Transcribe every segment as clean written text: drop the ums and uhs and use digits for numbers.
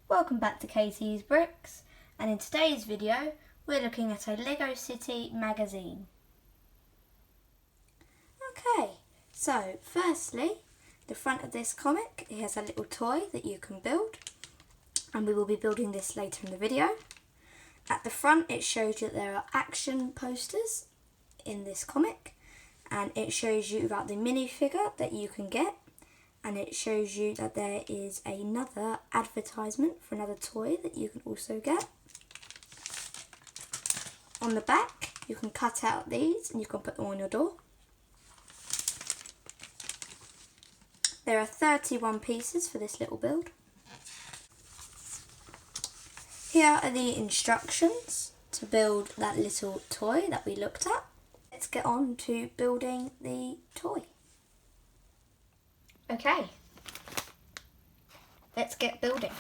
Welcome back to Katie's Bricks, and in today's video we're looking at a Lego City magazine. Okay, so firstly, the front of this comic, it has a little toy that you can build, and we will be building this later in the video. At the front it shows you that there are action posters in this comic, and it shows you about the minifigure that you can get. And it shows you that there is another advertisement for another toy that you can also get. On the back, you can cut out these and you can put them on your door. There are 31 pieces for this little build. Here are the instructions to build that little toy that we looked at. Let's get on to building the toy. Okay, let's get building.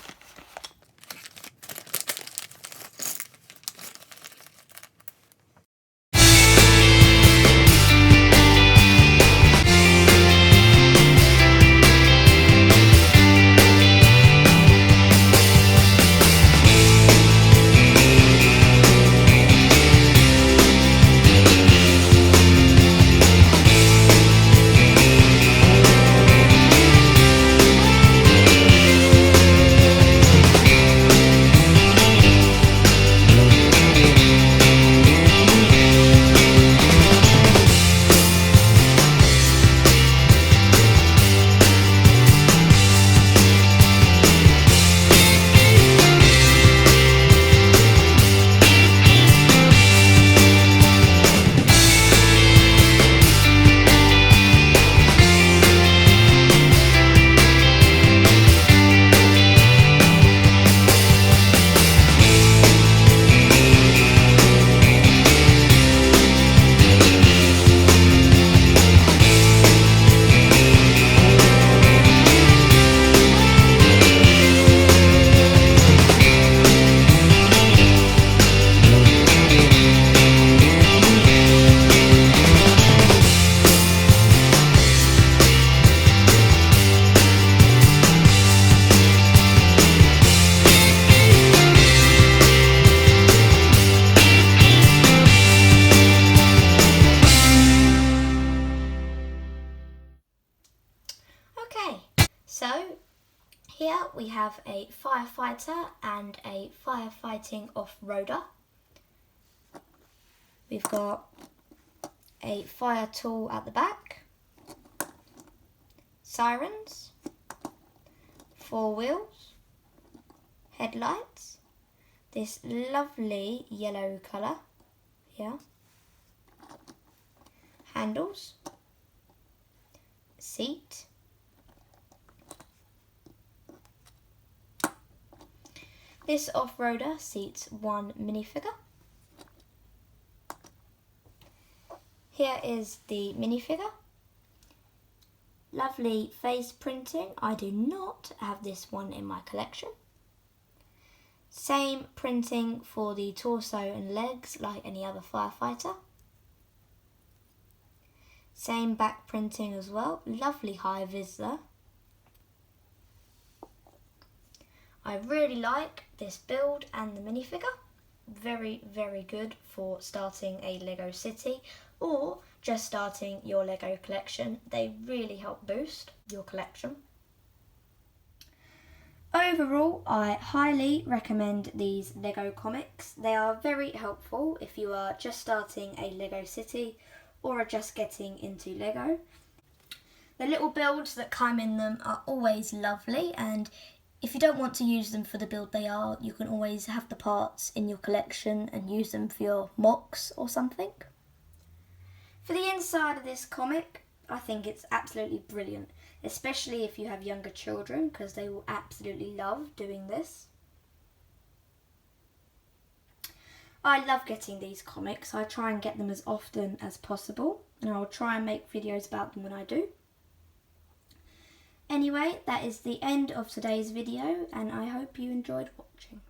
Okay, so here we have a firefighter and a firefighting off-roader. We've got a fire tool at the back, sirens, 4 wheels, headlights, this lovely yellow colour here, handles, seat, this off-roader seats 1 minifigure. Here is the minifigure. Lovely face printing. I do not have this one in my collection. Same printing for the torso and legs like any other firefighter. Same back printing as well. Lovely high vis there. I really like this build and the minifigure. Very, very good for starting a Lego City or just starting your Lego collection. They really help boost your collection. Overall, I highly recommend these Lego comics. They are very helpful if you are just starting a Lego City or are just getting into Lego. The little builds that come in them are always lovely, and if you don't want to use them for the build they are, you can always have the parts in your collection and use them for your mocks or something. For the inside of this comic, I think it's absolutely brilliant, especially if you have younger children, because they will absolutely love doing this. I love getting these comics. I try and get them as often as possible, and I'll try and make videos about them when I do. Anyway, that is the end of today's video, and I hope you enjoyed watching.